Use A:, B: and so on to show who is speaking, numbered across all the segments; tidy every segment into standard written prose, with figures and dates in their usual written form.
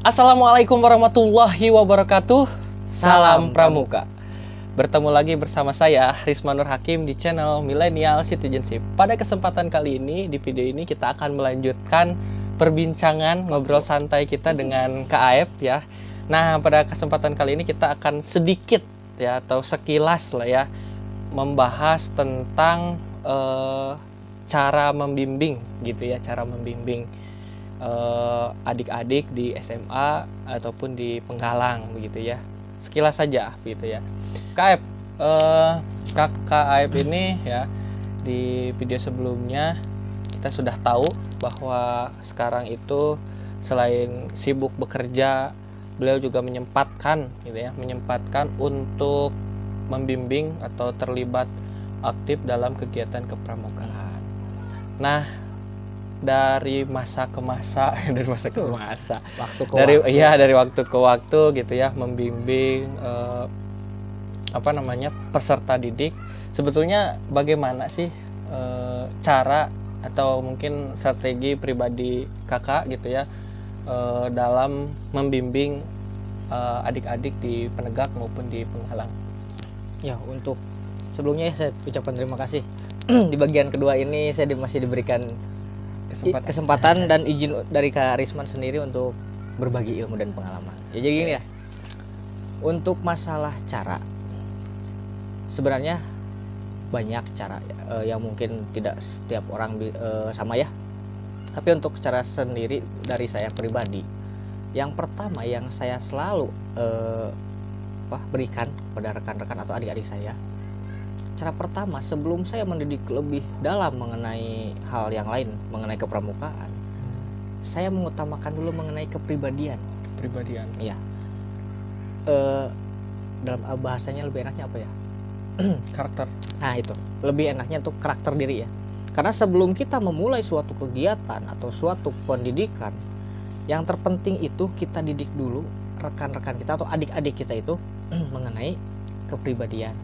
A: Assalamualaikum warahmatullahi wabarakatuh. Salam Pramuka. Bertemu lagi bersama saya Risma Nur Hakim di channel Millennial Citizenship. Pada kesempatan kali ini, di video ini kita akan melanjutkan perbincangan ngobrol santai kita dengan Kak Aep ya. Nah, pada kesempatan kali ini kita akan sedikit ya atau sekilas lah ya membahas tentang cara membimbing gitu ya, cara membimbing adik-adik di SMA ataupun di Penggalang begitu ya. Sekilas saja gitu ya. Kak Aep ini ya, di video sebelumnya kita sudah tahu bahwa sekarang itu selain sibuk bekerja, beliau juga menyempatkan gitu ya, menyempatkan untuk membimbing atau terlibat aktif dalam kegiatan kepramukaan. Nah, dari masa ke masa, dari waktu ke waktu gitu ya, membimbing peserta didik. Sebetulnya bagaimana sih cara atau mungkin strategi pribadi kakak gitu ya dalam membimbing adik-adik di Penegak maupun di Penghalang?
B: Ya, untuk sebelumnya saya ucapkan terima kasih. Di bagian kedua ini saya masih diberikan kesempatan dan izin dari Kak Risman sendiri untuk berbagi ilmu dan pengalaman. Ya, jadi gini ya. Untuk masalah cara, sebenarnya banyak cara yang mungkin tidak setiap orang sama ya. Tapi untuk cara sendiri dari saya pribadi, yang pertama yang saya selalu berikan kepada rekan-rekan atau adik-adik saya, cara pertama sebelum saya mendidik lebih dalam mengenai hal yang lain, mengenai kepramukaan, saya mengutamakan dulu mengenai kepribadian. Iya. Dalam bahasanya lebih enaknya apa ya?
A: Karakter.
B: Nah, itu lebih enaknya untuk karakter diri ya. Karena sebelum kita memulai suatu kegiatan atau suatu pendidikan, yang terpenting itu kita didik dulu rekan-rekan kita atau adik-adik kita itu mengenai kepribadian,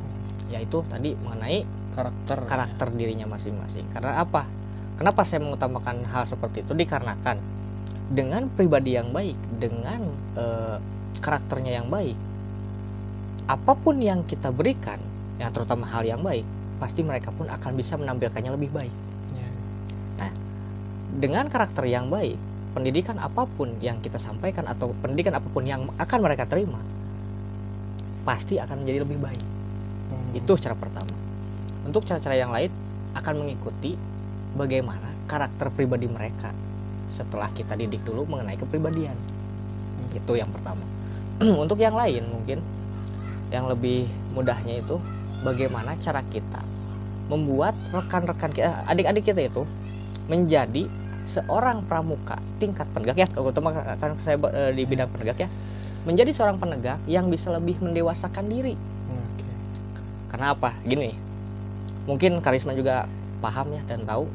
B: yaitu tadi mengenai karakter dirinya masing-masing. Karena apa? Kenapa saya mengutamakan hal seperti itu? Dikarenakan dengan pribadi yang baik, dengan karakternya yang baik, apapun yang kita berikan, yang terutama hal yang baik, pasti mereka pun akan bisa menampilkannya lebih baik. Nah, dengan karakter yang baik, pendidikan apapun yang kita sampaikan atau pendidikan apapun yang akan mereka terima, pasti akan menjadi lebih baik. Itu cara pertama. Untuk cara-cara yang lain akan mengikuti bagaimana karakter pribadi mereka setelah kita didik dulu mengenai kepribadian. Itu yang pertama. Untuk yang lain mungkin yang lebih mudahnya itu bagaimana cara kita membuat rekan-rekan kita, adik-adik kita itu menjadi seorang pramuka tingkat penegak ya, terutama kan saya di bidang penegak ya, menjadi seorang penegak yang bisa lebih mendewasakan diri. Karena apa? Gini, mungkin Karisma juga paham ya dan tahu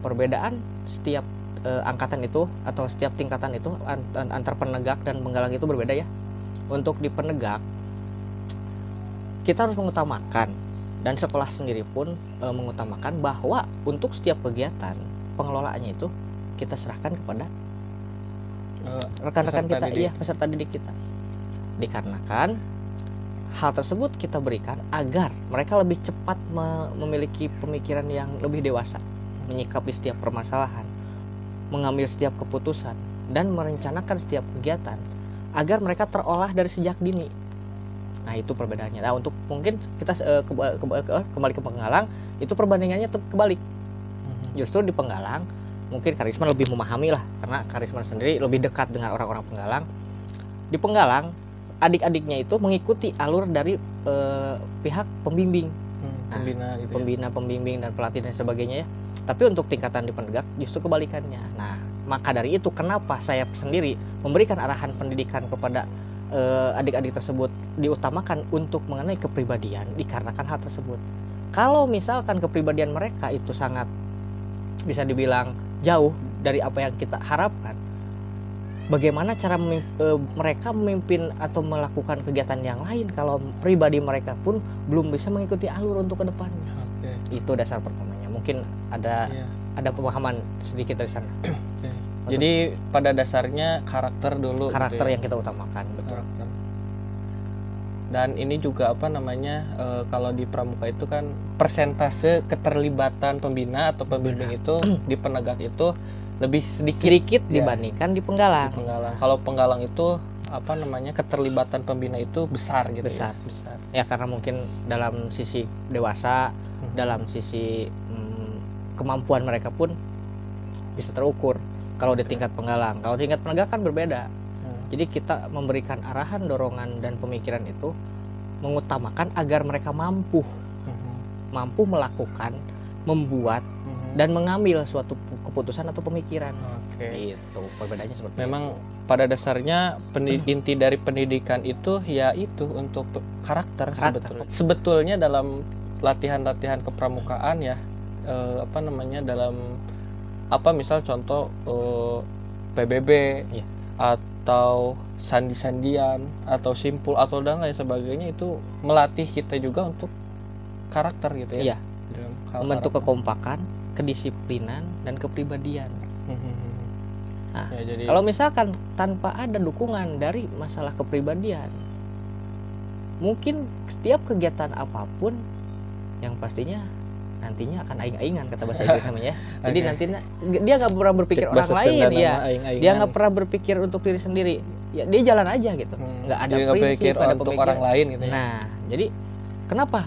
B: perbedaan setiap angkatan itu atau setiap tingkatan itu antar penegak dan penggalang itu berbeda ya. Untuk di penegak kita harus mengutamakan, dan sekolah sendiri pun mengutamakan bahwa untuk setiap kegiatan pengelolaannya itu kita serahkan kepada rekan-rekan kita, peserta didik kita. Dikarenakan hal tersebut kita berikan agar mereka lebih cepat memiliki pemikiran yang lebih dewasa, menyikapi setiap permasalahan, mengambil setiap keputusan, dan merencanakan setiap kegiatan agar mereka terolah dari sejak dini. Nah, itu perbedaannya. Nah, untuk mungkin kita kembali ke Penggalang, itu perbandingannya kebalik. Justru di Penggalang mungkin Karisma lebih memahami lah, karena Karisma sendiri lebih dekat dengan orang-orang Penggalang. Di Penggalang adik-adiknya itu mengikuti alur dari pihak pembimbing, pembina, pembimbing dan pelatih dan sebagainya ya. Tapi untuk tingkatan di penegak justru kebalikannya. Nah, maka dari itu kenapa saya sendiri memberikan arahan pendidikan kepada adik-adik tersebut diutamakan untuk mengenai kepribadian, dikarenakan hal tersebut. Kalau misalkan kepribadian mereka itu sangat bisa dibilang jauh dari apa yang kita harapkan, bagaimana cara mereka memimpin atau melakukan kegiatan yang lain kalau pribadi mereka pun belum bisa mengikuti alur untuk kedepannya. Itu dasar pertamanya. Mungkin ada pemahaman sedikit dari sana.
A: Jadi pada dasarnya karakter dulu gitu
B: karakter
A: ya.
B: yang kita utamakan, betul.
A: Karakter. Dan ini juga apa namanya, kalau di pramuka itu kan persentase keterlibatan pembina atau pembimbing itu di penegak itu lebih sedikit ya,
B: dibandingkan di
A: di
B: penggalang.
A: penggalang. Kalau penggalang itu apa namanya, keterlibatan pembina itu besar gitu
B: Besar.
A: ya. Besar.
B: Ya karena mungkin dalam sisi dewasa, dalam sisi kemampuan mereka pun bisa terukur kalau di tingkat penggalang. Kalau tingkat penegak kan berbeda. Jadi kita memberikan arahan, dorongan, dan pemikiran itu mengutamakan agar mereka mampu melakukan, membuat, dan mengambil suatu keputusan atau pemikiran.
A: Oke.
B: Itu perbedaannya seperti
A: Memang pada dasarnya inti dari pendidikan itu ya itu untuk karakter. Sebetulnya dalam latihan-latihan kepramukaan ya, apa namanya, dalam apa misal contoh PBB
B: Iya.
A: atau sandi-sandian atau simpul atau dan lain sebagainya, itu melatih kita juga untuk karakter gitu ya.
B: Iya. Membentuk kekompakan, kedisiplinan, dan kepribadian. Nah,
A: ya, jadi
B: kalau misalkan tanpa ada dukungan dari masalah kepribadian, mungkin setiap kegiatan apapun yang pastinya nantinya akan aing-aingan, kata bahasa Inggris namanya. Jadi nantinya dia nggak pernah berpikir orang lain ya. Dia nggak pernah berpikir untuk diri sendiri. Ya dia jalan aja gitu. Nggak ada prinsip, ada
A: untuk
B: pemikiran
A: orang lain gitu ya.
B: Nah, jadi kenapa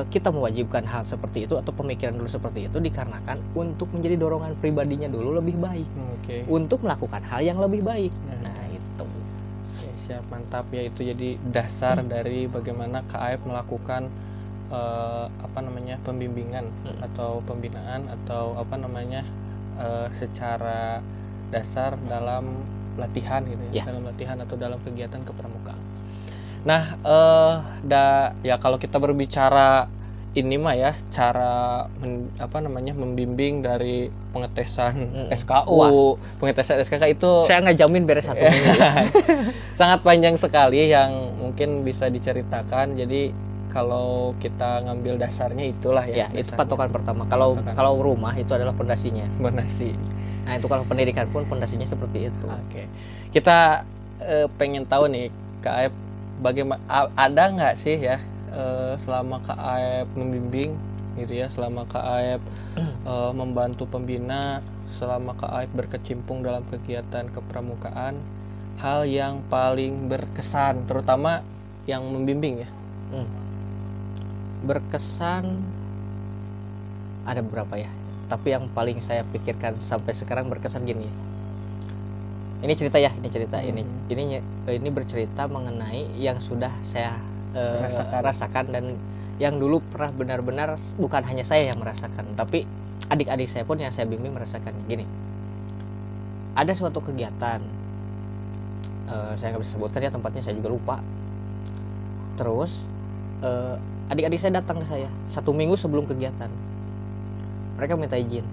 B: kita mewajibkan hal seperti itu atau pemikiran dulu seperti itu, dikarenakan untuk menjadi dorongan pribadinya dulu lebih baik. Untuk melakukan hal yang lebih baik. Nah, itu.
A: Oke, siap, mantap ya, itu jadi dasar dari bagaimana KAF melakukan apa namanya, pembimbingan atau pembinaan atau apa namanya, secara dasar dalam latihan gitu ya, dalam latihan atau dalam kegiatan kepramukaan. Nah, ya kalau kita berbicara ini mah ya, cara apa namanya, membimbing dari pengetesan SKU, pengetesan SKK itu
B: saya nggak jamin beres satu minggu.
A: Sangat panjang sekali yang mungkin bisa diceritakan. Jadi kalau kita ngambil dasarnya itulah ya.
B: Itu patokan pertama. Kalau rumah itu adalah pondasinya.
A: Pondasi.
B: Nah, itu kalau pendidikan pun pondasinya seperti itu.
A: Oke. Kita pengen tahu nih, KAF bagaimana, ada nggak sih ya selama KAF membimbing gitu ya, selama KAF membantu pembina, selama KAF berkecimpung dalam kegiatan kepramukaan, hal yang paling berkesan terutama yang membimbing ya?
B: Berkesan ada beberapa ya, tapi yang paling saya pikirkan sampai sekarang berkesan gini. Ini cerita ini bercerita mengenai yang sudah saya rasakan dan yang dulu pernah benar-benar, bukan hanya saya yang merasakan, tapi adik-adik saya pun yang saya bimbing merasakan. Gini, ada suatu kegiatan, saya nggak bisa sebutkan ya tempatnya, saya juga lupa. Terus adik-adik saya datang ke saya 1 minggu sebelum kegiatan. Mereka minta izin,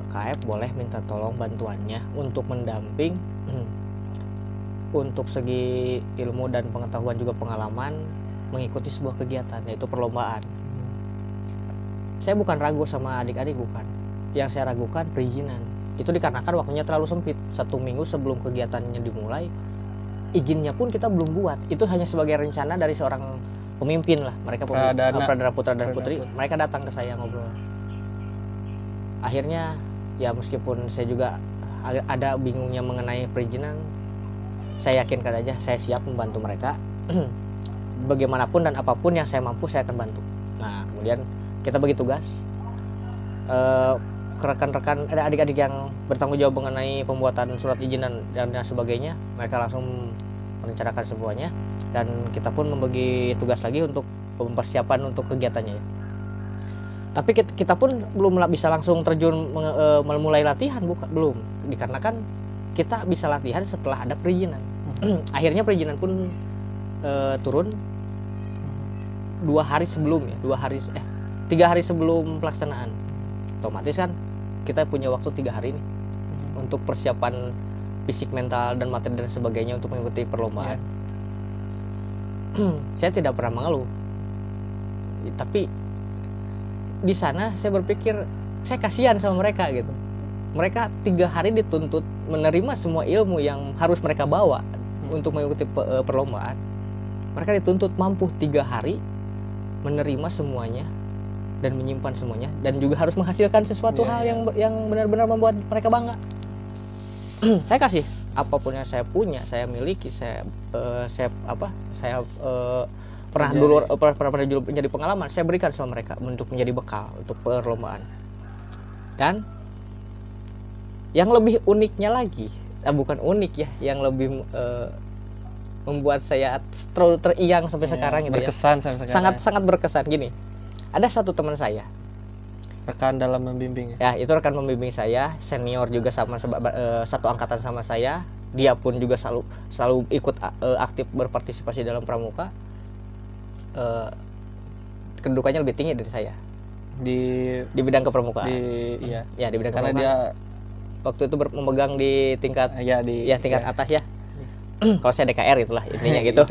B: KAF boleh minta tolong bantuannya untuk mendamping untuk segi ilmu dan pengetahuan juga pengalaman mengikuti sebuah kegiatan, yaitu perlombaan. Saya bukan ragu sama adik-adik, bukan. Yang saya ragukan perizinan. Itu dikarenakan waktunya terlalu sempit. 1 minggu sebelum kegiatannya dimulai, izinnya pun kita belum buat. Itu hanya sebagai rencana dari seorang pemimpin lah. Mereka Pradana Putra dan Putri. Mereka datang ke saya ngobrol. Akhirnya ya meskipun saya juga ada bingungnya mengenai perizinan, saya yakinkan aja saya siap membantu mereka. Bagaimanapun dan apapun yang saya mampu, saya akan bantu. Nah, kemudian kita bagi tugas ke rekan-rekan, ada adik-adik yang bertanggung jawab mengenai pembuatan surat izin dan sebagainya. Mereka langsung merencanakan semuanya, dan kita pun membagi tugas lagi untuk persiapan untuk kegiatannya ya. Tapi kita pun belum bisa langsung terjun memulai latihan, belum, dikarenakan kita bisa latihan setelah ada perizinan. Akhirnya perizinan pun turun 2 hari sebelum ya, 3 hari sebelum pelaksanaan. Otomatis kan kita punya waktu 3 hari nih untuk persiapan fisik, mental, dan materi dan sebagainya untuk mengikuti perlombaan. Saya tidak pernah mengeluh, tapi di sana saya berpikir saya kasihan sama mereka gitu. mereka 3 hari dituntut menerima semua ilmu yang harus mereka bawa untuk mengikuti perlombaan. Mereka dituntut mampu 3 hari menerima semuanya dan menyimpan semuanya, dan juga harus menghasilkan sesuatu hal yang benar-benar membuat mereka bangga. Saya kasih apapun yang saya punya, saya miliki, saya pernah menjadi pengalaman, saya berikan sama mereka untuk menjadi bekal untuk perlombaan. Dan yang lebih uniknya lagi, bukan unik ya, yang lebih membuat saya terlalu terngiang sampai sekarang gitu
A: berkesan
B: ya.
A: sampai sekarang.
B: Sangat berkesan gini. Ada satu teman saya,
A: Rekan dalam membimbing.
B: ya itu rekan membimbing saya, senior juga sama satu angkatan sama saya. Dia pun juga selalu ikut aktif berpartisipasi dalam pramuka. Kedudukannya lebih tinggi dari saya di bidang kepramukaan.
A: Iya.
B: Di bidang
A: Karena
B: kepramukaan.
A: dia
B: Waktu itu memegang di tingkat tingkat atas ya. Kalau saya DKR itulah intinya gitu.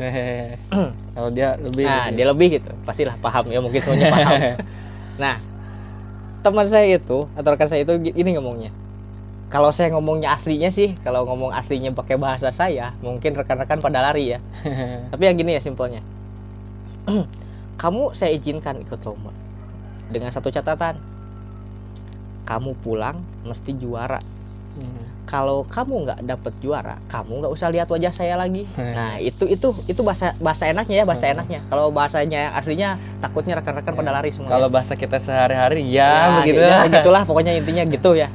A: Kalau dia lebih.
B: Nah, dia lebih gitu. Pastilah paham ya, mungkin semuanya paham. Nah, teman saya itu atau rekan saya itu gini ngomongnya. Kalau saya ngomongnya aslinya sih, kalau ngomong aslinya pakai bahasa saya, mungkin rekan-rekan pada lari ya. Tapi yang gini ya simpelnya. Kamu saya izinkan ikut lomba dengan satu catatan. Kamu pulang mesti juara. Kalau kamu nggak dapet juara, kamu nggak usah lihat wajah saya lagi. Nah, itu bahasa enaknya ya, bahasa enaknya. Kalau bahasanya yang aslinya takutnya rekan-rekan pada lari semua.
A: Kalau bahasa kita sehari-hari ya begitu.
B: Ya, begitulah pokoknya intinya gitu ya.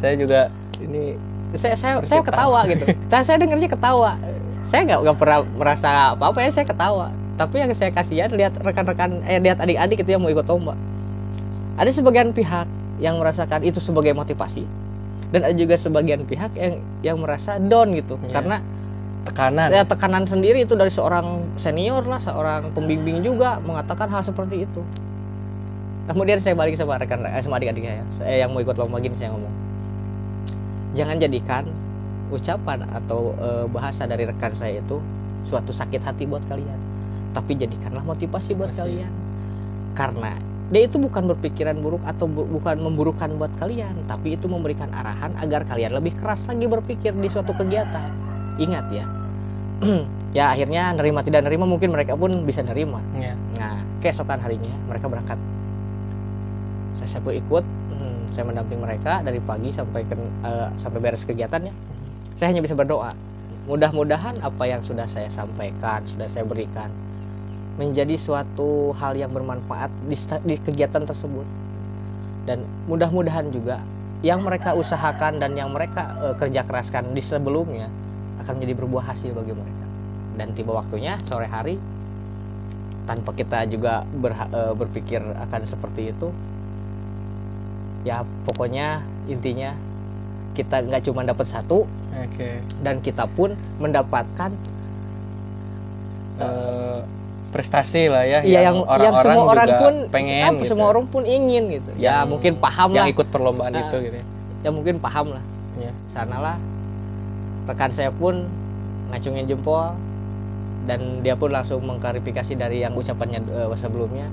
A: Saya juga ini
B: saya ketawa gitu. Saya dengarnya ketawa. Saya nggak pernah merasa apa-apa ya, saya ketawa. Tapi yang saya kasihan lihat rekan-rekan lihat adik-adik itu yang mau ikut lomba. Ada sebagian pihak yang merasakan itu sebagai motivasi, dan ada juga sebagian pihak yang merasa down gitu karena tekanan sendiri itu dari seorang senior lah, seorang pembimbing juga mengatakan hal seperti itu. Kemudian saya balik sama sama adik-adik saya yang mau ikut lomba gini, saya ngomong, jangan jadikan ucapan atau bahasa dari rekan saya itu suatu sakit hati buat kalian, tapi jadikanlah motivasi buat kalian. Karena dia itu bukan berpikiran buruk atau bukan memburukan buat kalian, tapi itu memberikan arahan agar kalian lebih keras lagi berpikir di suatu kegiatan. Ingat ya. Ya akhirnya nerima tidak nerima, mungkin mereka pun bisa nerima. Nah, keesokan harinya mereka berangkat. Saya pun ikut, saya mendamping mereka dari pagi sampai beres kegiatannya. Saya hanya bisa berdoa. Mudah-mudahan apa yang sudah saya sampaikan, sudah saya berikan, menjadi suatu hal yang bermanfaat di kegiatan tersebut, dan mudah-mudahan juga yang mereka usahakan dan yang mereka kerja keraskan di sebelumnya akan menjadi berbuah hasil bagi mereka. Dan tiba waktunya sore hari, tanpa kita juga berpikir akan seperti itu, ya pokoknya intinya kita nggak cuma dapat satu, dan kita pun mendapatkan
A: prestasi lah ya,
B: yang semua orang pun
A: pengen gitu.
B: Semua orang pun ingin gitu. Ya mungkin paham
A: yang
B: lah.
A: Ikut perlombaan itu gitu.
B: Ya mungkin paham lah. Sanalah rekan saya pun ngacungin jempol, dan dia pun langsung mengklarifikasi dari yang ucapannya sebelumnya.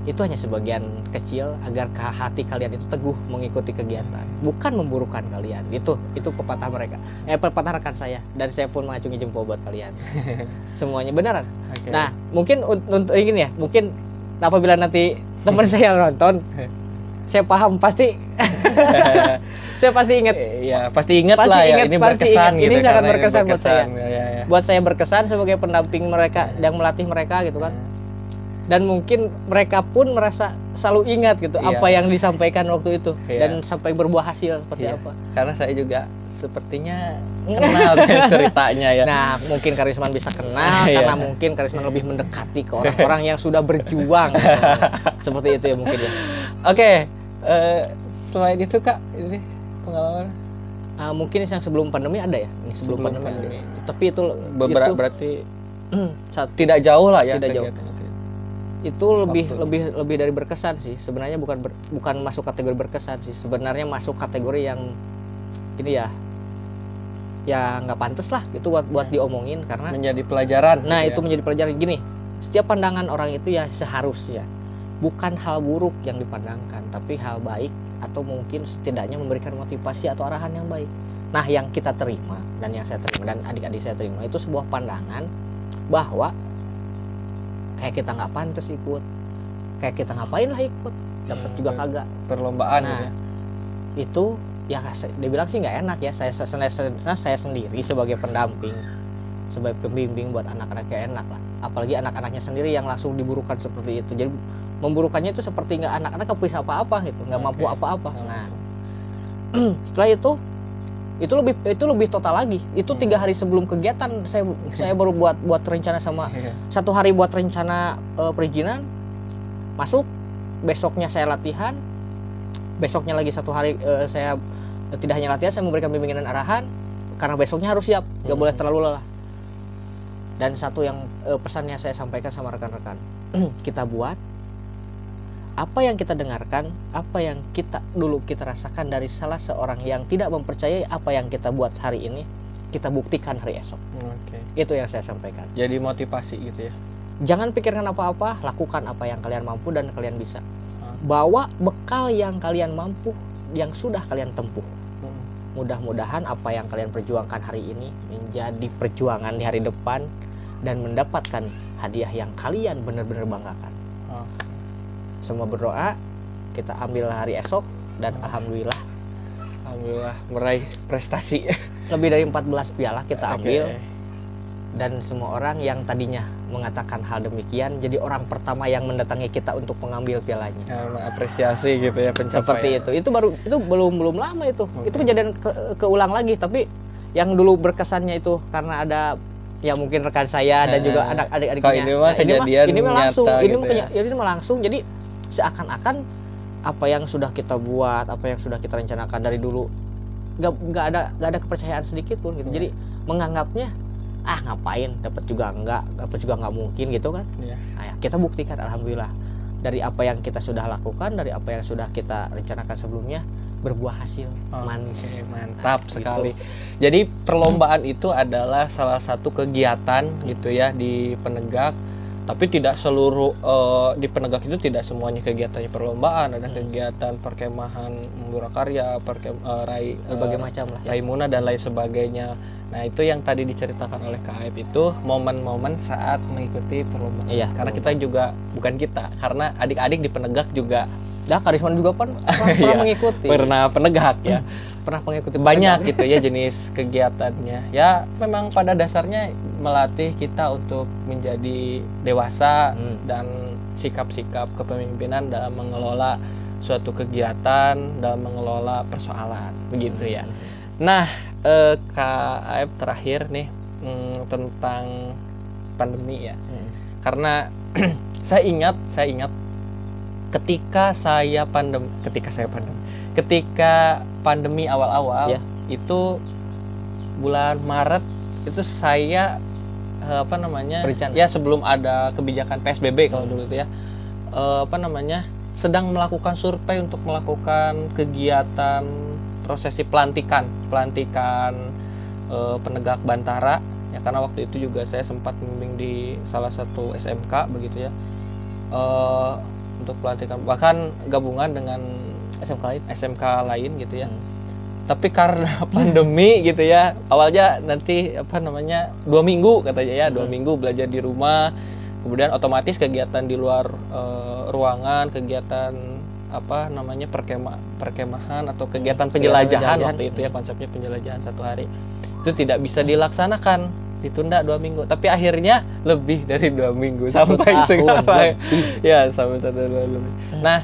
B: Itu hanya sebagian kecil agar hati kalian itu teguh mengikuti kegiatan, bukan memburukan kalian. Itu pepatah mereka. Pepatah rekan saya, dan saya pun mengacungi jempol buat kalian. Semuanya beneran. Nah, mungkin untuk ini ya, mungkin apabila nanti teman saya nonton, saya paham pasti saya pasti ingat.
A: Ya, pasti ingat lah ya, ini berkesan gitu.
B: Ini sangat berkesan buat saya.
A: Ya.
B: Buat saya berkesan sebagai pendamping mereka yang melatih mereka gitu kan. Dan mungkin mereka pun merasa selalu ingat gitu apa yang disampaikan waktu itu, dan sampai berbuah hasil seperti apa.
A: Karena saya juga sepertinya kenal ceritanya ya.
B: Nah, mungkin Karisman bisa kenal karena mungkin Karisman lebih mendekati ke orang-orang yang sudah berjuang. Seperti itu ya mungkin ya.
A: Oke, selain itu Kak, ini pengalaman
B: mungkin yang sebelum pandemi ada ya. Ini sebelum pandemi ada. Tapi itu
A: berarti tidak jauh lah ya.
B: Tidak jauh. Itu lebih dari berkesan sih. Sebenarnya bukan masuk kategori berkesan sih. Sebenarnya masuk kategori yang ini ya nggak pantas lah itu buat diomongin, karena
A: menjadi pelajaran.
B: Nah, itu menjadi pelajaran gini. Setiap pandangan orang itu ya seharusnya bukan hal buruk yang dipandangkan, tapi hal baik atau mungkin setidaknya memberikan motivasi atau arahan yang baik. Nah, yang kita terima dan yang saya terima dan adik-adik saya terima itu sebuah pandangan bahwa kayak kita nggak pantas ikut, kayak kita ngapain lah ikut, dapat juga kagak.
A: Perlombaan
B: Nah,
A: gitu ya.
B: Itu ya dibilang sih nggak enak ya. Saya sendiri sebagai pendamping, sebagai pembimbing buat anak-anak kayak enak lah. Apalagi anak-anaknya sendiri yang langsung diburukan seperti itu. Jadi memburukannya itu seperti nggak anak-anak bisa apa-apa gitu, nggak mampu apa-apa. Nah, setelah itu lebih total lagi. Itu 3 hari sebelum kegiatan saya baru buat rencana sama 1 hari buat rencana perizinan, masuk, besoknya saya latihan, besoknya lagi 1 hari saya tidak hanya latihan, saya memberikan bimbingan dan arahan karena besoknya harus siap, nggak boleh terlalu lelah. Dan satu yang pesannya saya sampaikan sama rekan-rekan, kita buat apa yang kita dengarkan, apa yang dulu kita rasakan dari salah seorang yang tidak mempercayai apa yang kita buat hari ini, kita buktikan hari esok. Itu yang saya sampaikan.
A: Jadi motivasi gitu ya.
B: Jangan pikirkan apa-apa, lakukan apa yang kalian mampu dan kalian bisa. Bawa bekal yang kalian mampu, yang sudah kalian tempuh. Mudah-mudahan apa yang kalian perjuangkan hari ini menjadi perjuangan di hari depan dan mendapatkan hadiah yang kalian benar-benar banggakan. Semua berdoa, kita ambil hari esok dan alhamdulillah
A: meraih prestasi.
B: Lebih dari 14 piala kita ambil. Dan semua orang yang tadinya mengatakan hal demikian jadi orang pertama yang mendatangi kita untuk mengambil pialanya.
A: Apresiasi gitu ya pencapaian.
B: Seperti itu. Itu belum lama itu. Itu kejadian keulang lagi, tapi yang dulu berkesannya itu karena ada ya mungkin rekan saya dan juga adik-adiknya.
A: Kalau ini mah kejadian
B: ini mah langsung,
A: nyata
B: ini
A: gitu ya.
B: ini mah langsung. Jadi seakan-akan apa yang sudah kita buat, apa yang sudah kita rencanakan dari dulu nggak ada kepercayaan sedikit pun gitu. Jadi menganggapnya ngapain, dapat juga nggak mungkin gitu kan. Nah, ya, kita buktikan alhamdulillah dari apa yang kita sudah lakukan, dari apa yang sudah kita rencanakan sebelumnya berbuah hasil manis.
A: Mantap sekali. Jadi perlombaan itu adalah salah satu kegiatan gitu ya di Penegak. Tapi tidak seluruh di Penegak itu tidak semuanya kegiatannya perlombaan. Ada kegiatan perkemahan Murakarya,
B: berbagai macam lah.
A: Raimuna dan lain sebagainya. Nah, itu yang tadi diceritakan oleh Kak Aib itu momen-momen saat mengikuti perlombaan.
B: Iya,
A: karena kita juga, bukan kita, karena adik-adik di Penegak juga
B: Karisman juga pernah mengikuti.
A: Pernah Penegak ya.
B: Pernah mengikuti
A: banyak gitu ya jenis kegiatannya. Ya, memang pada dasarnya melatih kita untuk menjadi dewasa dan sikap-sikap kepemimpinan dalam mengelola suatu kegiatan, dalam mengelola persoalan, begitu ya. Nah, Kak Aib terakhir nih tentang pandemi ya. Karena saya ingat ketika pandemi awal-awal itu bulan Maret itu saya
B: berencana.
A: Ya sebelum ada kebijakan PSBB kalau dulu itu ya sedang melakukan survei untuk melakukan kegiatan prosesi pelantikan penegak Bantara ya, karena waktu itu juga saya sempat membimbing di salah satu SMK begitu ya, untuk pelantikan, bahkan gabungan dengan SMK lain gitu ya. Tapi karena pandemi gitu ya, awalnya nanti 2 minggu katanya ya, 2 minggu belajar di rumah, kemudian otomatis kegiatan di luar ruangan, kegiatan perkemahan atau kegiatan penjelajahan waktu itu ya, konsepnya penjelajahan 1 hari itu tidak bisa dilaksanakan, ditunda 2 minggu. Tapi akhirnya lebih dari 2 minggu sampai sekarang ya, sampai 1 tahun lebih. Nah,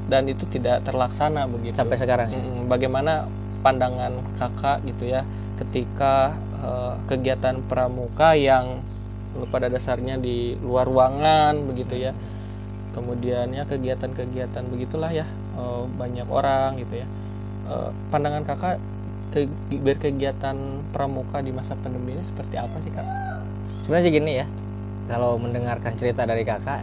A: dan itu tidak terlaksana begitu
B: sampai sekarang ya.
A: Bagaimana pandangan kakak gitu ya ketika kegiatan pramuka yang pada dasarnya di luar ruangan begitu ya, kemudian ya kegiatan-kegiatan begitulah ya, banyak orang gitu ya, pandangan kakak berkegiatan pramuka di masa pandemi ini seperti apa sih Kak?
B: Sebenarnya gini ya, kalau mendengarkan cerita dari kakak,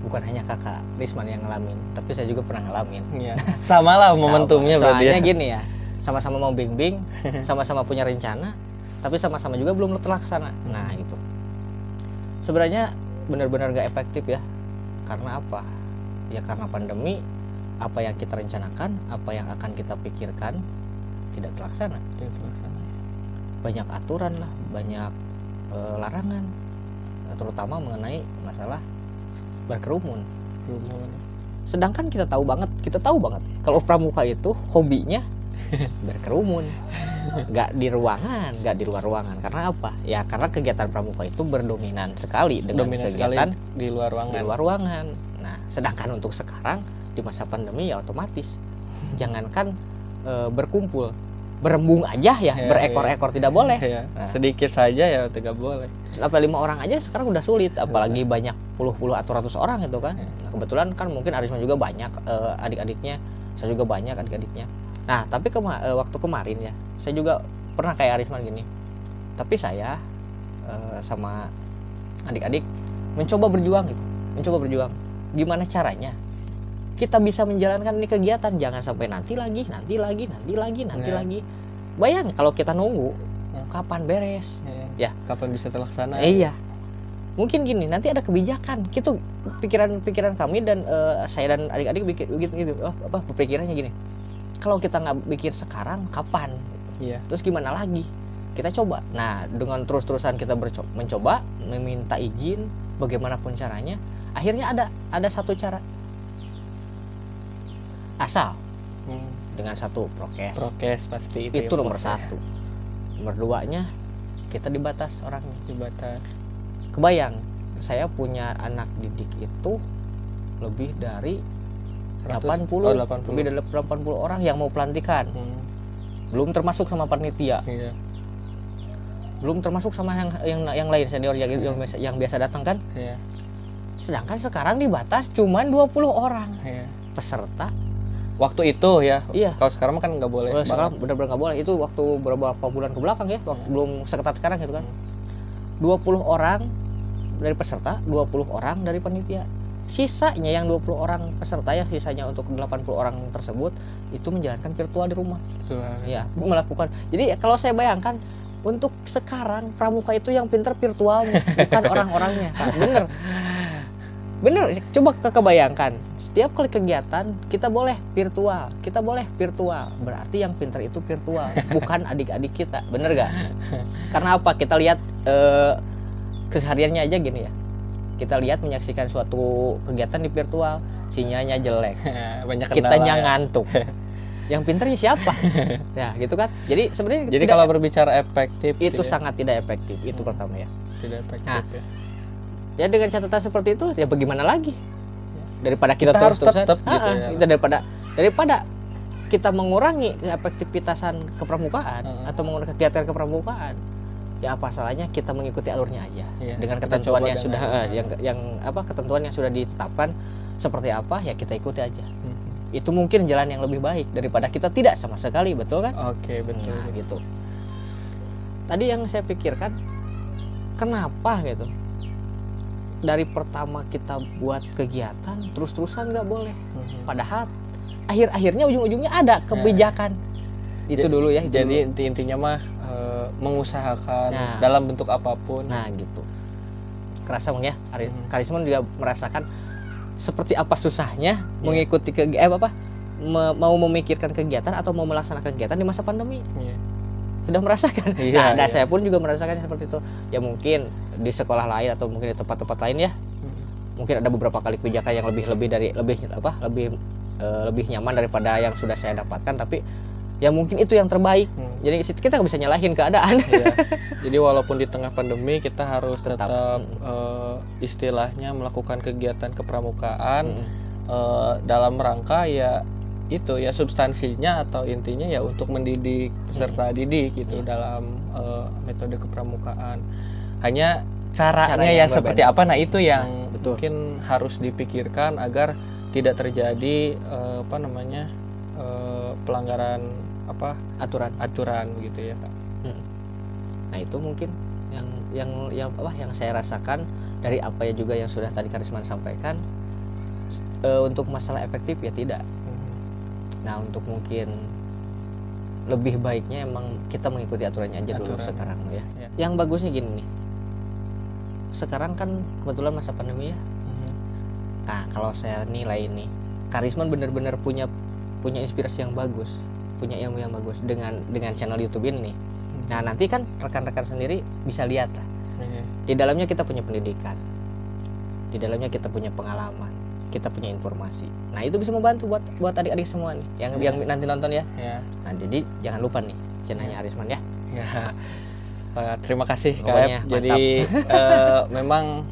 B: bukan hanya kakak Risman yang ngalamin, tapi saya juga pernah ngalamin.
A: Ya, sama lah momentumnya berarti ya.
B: Soalnya gini ya, sama-sama mau bimbing, sama-sama punya rencana, tapi sama-sama juga belum terlaksana. Nah itu sebenarnya benar-benar gak efektif ya, Karena apa? Ya karena pandemi, apa yang kita rencanakan, apa yang akan kita pikirkan tidak terlaksana.
A: Tidak terlaksana.
B: Banyak aturan lah, banyak larangan, terutama mengenai masalah berkerumun. Sedangkan kita tahu banget kalau pramuka itu hobinya berkerumun, nggak di ruangan, nggak di luar ruangan. Karena apa? Ya karena kegiatan pramuka itu berdominan sekali dengan kegiatan
A: di luar ruangan.
B: Di luar ruangan. Nah, sedangkan untuk sekarang di masa pandemi ya otomatis, jangankan berkumpul, berembung aja ya, berekor-ekor tidak boleh.
A: Nah, sedikit saja ya tidak boleh.
B: Sampai 5 orang aja sekarang udah sulit, apalagi banyak puluh-puluh atau ratus orang itu kan. Nah, kebetulan kan mungkin Arisman juga banyak adik-adiknya, saya juga banyak adik-adiknya. Nah, tapi waktu kemarin ya, saya juga pernah kayak Arisman gini. Tapi saya sama adik-adik mencoba berjuang gitu, Gimana caranya kita bisa menjalankan ini kegiatan, jangan sampai nanti lagi. Bayangin kalau kita nunggu kapan beres, ya
A: kapan bisa terlaksana.
B: Iya, mungkin gini, nanti ada kebijakan gitu, pikiran kami dan saya dan adik-adik gitu, pikirannya gini, kalau kita nggak bikin sekarang kapan?
A: Iya.
B: Terus gimana lagi? Kita coba. Nah, dengan terus-terusan kita mencoba meminta izin bagaimanapun caranya, akhirnya ada satu cara. Asal dengan satu prokes
A: pasti
B: itu nomor 1. Nomor 2-nya kita dibatas orangnya. Kebayang, saya punya anak didik itu lebih dari 80 lebih dari 80 orang yang mau pelantikan. Belum termasuk sama panitia.
A: Iya.
B: Belum termasuk sama yang lain senior yang biasa datang kan.
A: Iya.
B: Sedangkan sekarang dibatas cuman 20 orang.
A: Iya.
B: Peserta.
A: Waktu itu ya.
B: Iya.
A: Kalau sekarang kan nggak boleh.
B: Sekarang benar-benar nggak boleh. Itu waktu beberapa bulan ke belakang ya, belum seketat sekarang gitu kan. 20 orang dari peserta, 20 orang dari panitia. Sisanya yang 20 orang peserta, yang sisanya untuk 80 orang tersebut itu menjalankan virtual di rumah. Ya, melakukan. Jadi kalau saya bayangkan, untuk sekarang pramuka itu yang pintar virtualnya, bukan orang-orangnya. Bener, coba kebayangkan. Setiap kali kegiatan kita boleh virtual. Berarti yang pintar itu virtual, bukan adik-adik kita. Bener gak? Karena apa? Kita lihat kesehariannya aja gini ya. Kita lihat menyaksikan suatu kegiatan di virtual, sinyalnya jelek,
A: banyak
B: kitanya ngantuk. Yang pintarnya siapa? Ya gitu kan. Jadi sebenarnya
A: kalau berbicara efektif
B: itu sangat tidak efektif. Itu pertama ya.
A: Tidak efektif.
B: Nah, ya dengan catatan seperti itu ya bagaimana lagi? Daripada kita
A: harus tetap
B: gitu ya. Kita daripada kita mengurangi efektivitasan kepramukaan atau mengurangi kegiatan kepramukaan, ya apa salahnya kita mengikuti alurnya aja. Dengan ketentuan yang sudah ketentuan yang sudah ditetapkan seperti apa ya kita ikuti aja. Itu mungkin jalan yang lebih baik daripada kita tidak sama sekali, betul kan?
A: Oke, betul.
B: Nah, gitu. Tadi yang saya pikirkan, kenapa gitu? Dari pertama kita buat kegiatan terus-terusan nggak boleh. Padahal akhir-akhirnya ujung-ujungnya ada kebijakan. Itu dulu ya.
A: Jadi intinya mah mengusahakan dalam bentuk apapun.
B: Nah gitu. Kerasa ya, Karisman juga merasakan seperti apa susahnya mengikuti mau memikirkan kegiatan atau mau melaksanakan kegiatan di masa pandemi. Sudah merasakan. Saya pun juga merasakan seperti itu. Ya mungkin di sekolah lain atau mungkin di tempat-tempat lain ya. Mungkin ada beberapa kali kebijakan yang lebih nyaman daripada yang sudah saya dapatkan, tapi ya mungkin itu yang terbaik. Jadi kita nggak bisa nyalahin keadaan.
A: Jadi walaupun di tengah pandemi kita harus tetap istilahnya melakukan kegiatan kepramukaan dalam rangka ya itu ya substansinya atau intinya ya untuk mendidik peserta didik gitu dalam metode kepramukaan. Hanya caranya yang seperti apa, nah itu yang mungkin harus dipikirkan agar tidak terjadi pelanggaran aturan gitu ya Kak.
B: Nah itu mungkin yang saya rasakan dari apa ya juga yang sudah tadi Karisman sampaikan. Untuk masalah efektif ya tidak. Nah untuk mungkin lebih baiknya emang kita mengikuti aturannya aja dulu sekarang ya. Yang bagusnya gini nih, sekarang kan kebetulan masa pandemi ya, Nah, kalau saya nilai ini, Karisman benar-benar punya inspirasi yang bagus, punya ilmu yang bagus dengan channel YouTube ini nih. Nah, nanti kan rekan-rekan sendiri bisa lihat lah. Di dalamnya kita punya pendidikan. Di dalamnya kita punya pengalaman, kita punya informasi. Nah, itu bisa membantu buat adik-adik semua nih yang nanti nonton ya. Nah, jadi jangan lupa nih channelnya Arisman ya.
A: Terima kasih
B: Pokoknya,
A: Kak. Jadi memang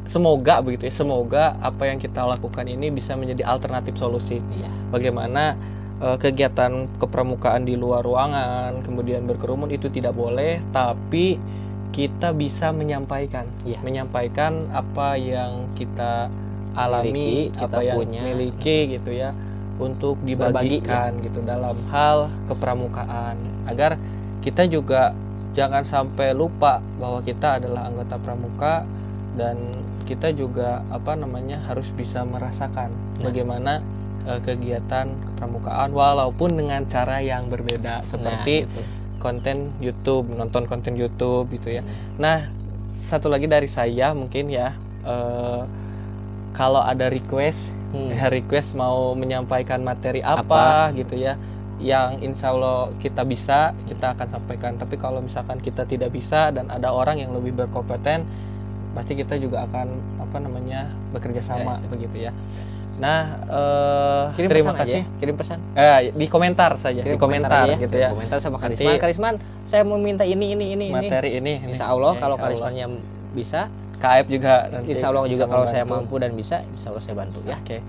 A: semoga begitu ya. Semoga apa yang kita lakukan ini bisa menjadi alternatif solusi. Bagaimana kegiatan kepramukaan di luar ruangan, kemudian berkerumun itu tidak boleh, tapi kita bisa menyampaikan apa yang kita alami,
B: kita
A: apa yang
B: punya,
A: miliki gitu ya, untuk dibagikan gitu dalam hal kepramukaan, agar kita juga jangan sampai lupa bahwa kita adalah anggota pramuka, dan kita juga harus bisa merasakan bagaimana kegiatan kepramukaan walaupun dengan cara yang berbeda, seperti konten YouTube, nonton konten YouTube gitu ya. Nah, satu lagi dari saya mungkin ya, kalau ada request mau menyampaikan materi apa gitu ya, yang insya Allah kita bisa, kita akan sampaikan. Tapi kalau misalkan kita tidak bisa dan ada orang yang lebih berkompeten, pasti kita juga akan bekerja sama begitu ya. Nah, terima kasih.
B: Kirim pesan.
A: Di komentar saja, di komentar gitu ya.
B: Komentar sama Karisman, saya mau minta ini
A: materi ini.
B: Insya Allah kalau Karismannya bisa,
A: KF juga nanti.
B: Insya Allah juga kalau saya mampu dan bisa, insya Allah saya bantu ya.
A: Oke.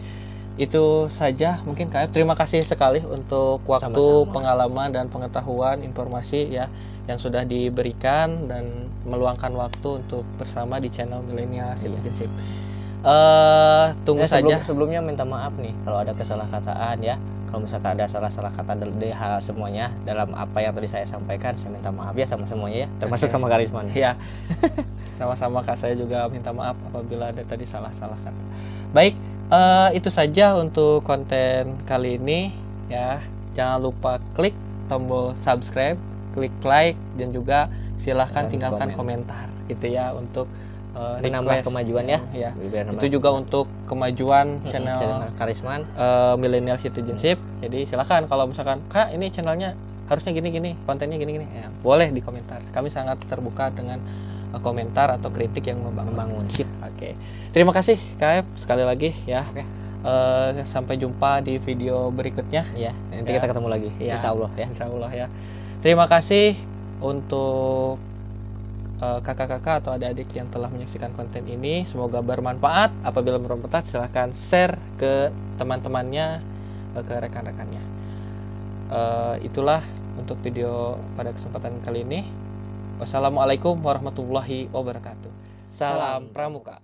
A: Itu saja mungkin KF. Terima kasih sekali untuk waktu,
B: Sama-sama.
A: pengalaman dan pengetahuan, informasi ya yang sudah diberikan dan meluangkan waktu untuk bersama di channel Millennial Citizenship. Tunggu saja.
B: Sebelumnya minta maaf nih kalau ada kesalahkataan ya. Kalau misalkan ada salah kata dari hal semuanya dalam apa yang tadi saya sampaikan, saya minta maaf ya sama semuanya ya, termasuk sama Karisman.
A: Ya. Sama-sama Kak, saya juga minta maaf apabila ada tadi salah kata. Baik, itu saja untuk konten kali ini ya. Jangan lupa klik tombol subscribe, klik like, dan juga silahkan tinggalkan komentar gitu ya untuk
B: menambah kemajuan ya.
A: Itu juga untuk kemajuan channel
B: Karisman
A: Millennial Citizenship. Jadi silahkan kalau misalkan Kak ini channelnya harusnya gini, kontennya gini ya, boleh di komentar. Kami sangat terbuka dengan komentar atau kritik yang membangun. Oke. Terima kasih KF sekali lagi ya. Sampai jumpa di video berikutnya
B: ya. Nanti kita ketemu lagi ya. Insya Allah ya.
A: Terima kasih untuk kakak-kakak atau adik-adik yang telah menyaksikan konten ini. Semoga bermanfaat. Apabila bermanfaat, silahkan share ke teman-temannya, ke rekan-rekannya. Itulah untuk video pada kesempatan kali ini. Wassalamualaikum warahmatullahi wabarakatuh. Salam Pramuka.